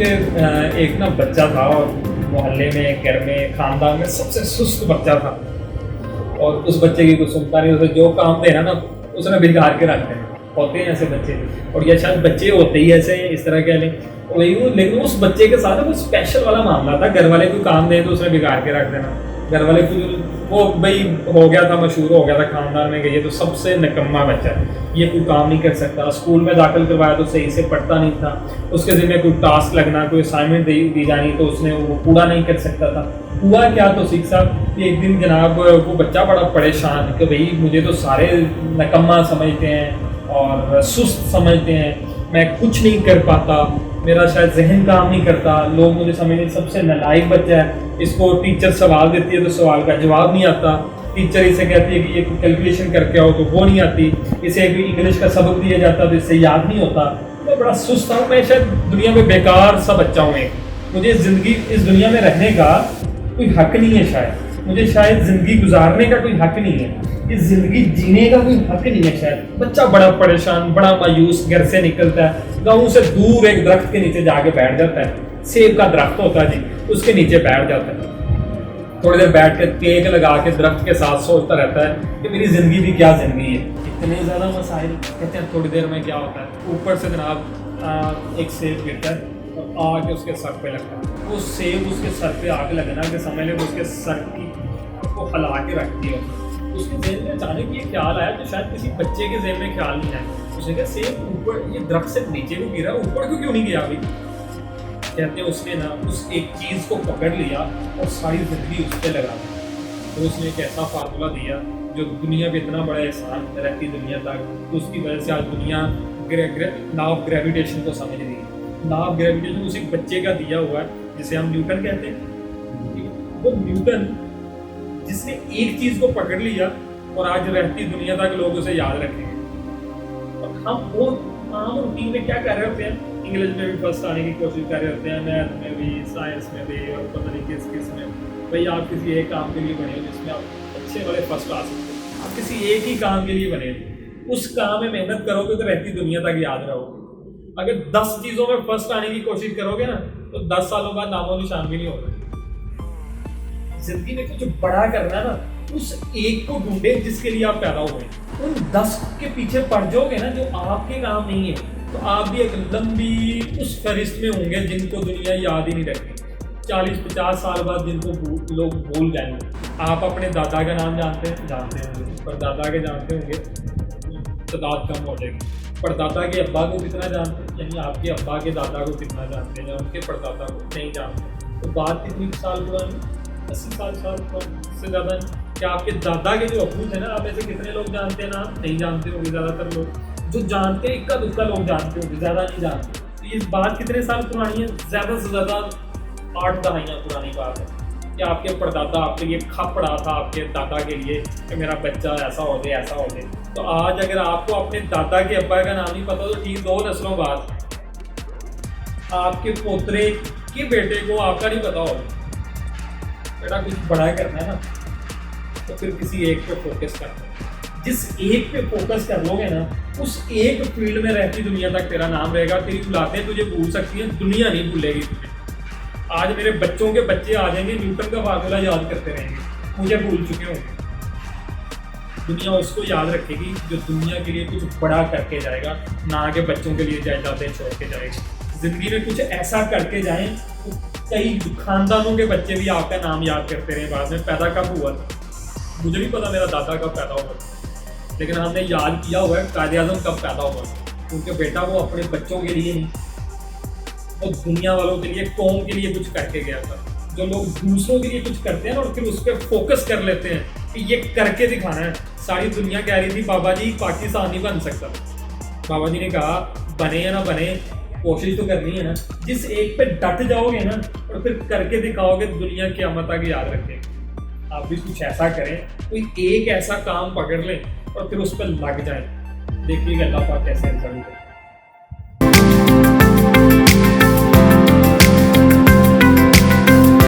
कि एक ना बच्चा था और मोहल्ले में, घर में, खानदान में सबसे सुस्त बच्चा था। और उस बच्चे की कुछ सुनता नहीं, उसे जो काम देना ना उसने बिगाड़ के रख देना। होते हैं ऐसे बच्चे, और ये शायद बच्चे होते ही ऐसे हैं इस तरह के नहीं। लेकिन उस बच्चे के साथ कोई स्पेशल वाला मामला था। घर वाले कोई काम दे तो उसने बिगाड़ के रख देना। घर वाले वो भाई हो गया था, मशहूर हो गया था खानदान में कि ये तो सबसे निकम्मा बच्चा है, ये कोई काम नहीं कर सकता। स्कूल में दाखिल करवाया तो सही से पढ़ता नहीं था। उसके ज़िम्मे कोई टास्क लगना, कोई असाइनमेंट दी जानी तो उसने वो पूरा नहीं कर सकता था। हुआ क्या तो सीख साहब कि एक दिन जनाब वो बच्चा बड़ा परेशान कि भाई मुझे तो सारे निकम्मा समझते हैं और सुस्त समझते हैं, मैं कुछ नहीं कर पाता, मेरा शायद जहन काम नहीं करता, लोग मुझे समझते सबसे नालायक बच्चा है। इसको टीचर सवाल देती है तो सवाल का जवाब नहीं आता। टीचर इसे कहती है कि ये कैलकुलेशन करके आओ तो वो नहीं आती। इसे इंग्लिश का सबक दिया जाता तो इससे याद नहीं होता। मैं बड़ा सुस्त हूँ, मैं शायद दुनिया में बेकार सा बच्चा हूँ। मुझे ज़िंदगी इस दुनिया में रहने का कोई हक नहीं है, शायद मुझे शायद ज़िंदगी गुजारने का कोई हक नहीं है, इस ज़िंदगी जीने का कोई हक नहीं है शायद। बच्चा बड़ा परेशान, बड़ा मायूस घर से निकलता है, गाँव से दूर एक दरख्त के नीचे जाके बैठ जाता है। सेब का दरख्त होता है जी, उसके नीचे बैठ जाता है। थोड़ी देर बैठ के टेक लगा के दरख्त के साथ सोचता रहता है कि मेरी ज़िंदगी भी क्या ज़िंदगी है, इतने ज़्यादा मसाइल। कहते हैं थोड़ी देर में क्या होता है, ऊपर से जनाब एक सेब गिरता है और आके उसके सर पे लगता है। वो सेब उसके सर पे आके लगना कि समझ ले उसके सर की को हिला के रखती है। उसके जेल में अचानक ये ख्याल आया तो शायद किसी बच्चे के जेल में ख्याल नहीं आया। उसने कहा सेब ऊपर, ये दरख्त से नीचे को गिरा, ऊपर क्यों नहीं गया अभी। कहते हैं उसने ना उस एक चीज़ को पकड़ लिया और सारी जिंदगी उस पर लगा दी। तो उसने एक ऐसा फार्मूला दिया जो दुनिया पे इतना बड़ा एहसान रहती दुनिया तक, तो उसकी वजह से आज दुनिया लॉ ऑफ ग्रेविटेशन को समझ रही है। लॉ ऑफ ग्रेविटेशन उसी बच्चे का दिया हुआ है जिसे हम न्यूटन कहते हैं। वो न्यूटन जिसने एक चीज़ को पकड़ लिया और आज रहती दुनिया तक लोग उसे याद रखेंगे। और हम वो आम रूटीन में क्या कर रहे होते हैं, इंग्लिश में भी फर्स्ट आने की कोशिश कर रहे होते हैं, मैथ में भी, साइंस में भी, और पता नहीं किस में। भाई आप किसी एक काम के लिए बने हो जिसमें आप अच्छे वाले फर्स्ट आ सकते हो। आप किसी एक ही काम के लिए बने, उस काम में मेहनत करोगे तो रहती दुनिया तक याद रहोगे। अगर 10 चीज़ों में फर्स्ट आने की कोशिश करोगे ना तो 10 सालों बाद नामो निशान भी नहीं होगा। जिंदगी में कुछ बड़ा करना है ना, उस एक को ढूंढे जिसके लिए आप पैदा हुए। उन 10 के पीछे पड़ जाओगे ना जो आपके काम नहीं है, तो आप भी एक लंबी उस फहरिस्त में होंगे जिनको दुनिया याद ही नहीं रखती। 40-50 साल बाद जिनको लोग भूल जाएंगे। आप अपने दादा का नाम जानते होंगे, पर दादा के जानते होंगे तादाद कम हो जाएगी। परदादा के अब्बा को कितना जानते हैं, यानी आपके अब्बा के दादा को कितना जानते हैं, या उनके परदादा को नहीं जानते। तो बात कितनी साल पुरानी, 80 साल से ज़्यादा। क्या आपके दादा के जो अबू थे ना, आप ऐसे कितने लोग जानते हैं ना, नहीं जानते होंगे। ज़्यादातर लोग जो जानते हैं इक्का दुक्का लोग जानते होंगे, ज़्यादा नहीं जानते। तो ये बात कितने साल पुरानी है, ज़्यादा से ज़्यादा 8 दहाइयाँ पुरानी बात है कि आपके परदादा आपके लिए खप रहा था आपके दादा के लिए कि मेरा बच्चा ऐसा हो जाए ऐसा हो जाए। तो आज अगर आपको अपने दादा के अब्बा का नाम नहीं पता तो ठीक 2 नस्लों बाद आपके पोतरे के बेटे को आपका नहीं पता होगा। बेटा कुछ बड़ा करना है ना तो फिर किसी एक पे फोकस करना है। जिस एक पे फोकस कर लोगे ना, उस एक फील्ड में रहती दुनिया तक तेरा नाम रहेगा। तेरी औलादें तुझे भूल सकती हैं, दुनिया नहीं भूलेगी तुझे। आज मेरे बच्चों के बच्चे आ जाएंगे, न्यूटन का फार्मूला याद करते रहेंगे, मुझे भूल चुके होंगे। दुनिया उसको याद रखेगी जो दुनिया के लिए कुछ बड़ा करके जाएगा, ना कि बच्चों के लिए जायदादें छोड़ के जाएगा। जिंदगी में कुछ ऐसा करके जाएं तो कई खानदानों के बच्चे भी आपका नाम याद करते रहे। बाद में पैदा कब हुआ था मुझे नहीं पता, मेरा दादा कब पैदा हुआ था, लेकिन हमने याद किया हुआ है कायद-ए-आज़म कब पैदा हुआ था। क्योंकि बेटा वो अपने बच्चों के लिए नहीं, वो दुनिया वालों के लिए, कौम के लिए कुछ करके गया था। जो लोग दूसरों के लिए कुछ करते हैं ना और फिर उस पर फोकस कर लेते हैं कि ये करके दिखाना है। सारी दुनिया कह रही थी बाबा जी पाकिस्तान नहीं बन सकता। बाबा जी ने कहा बने या ना बने, कोशिश तो करनी है ना। जिस एक पे डट जाओगे ना और फिर करके दिखाओगे, दुनिया क़यामत तक याद रखेगी। आप भी कुछ ऐसा करें, कोई एक ऐसा काम पकड़ लें और फिर उस पर लग जाए। देखिएगा अल्लाह पाक कैसे रिजल्ट है।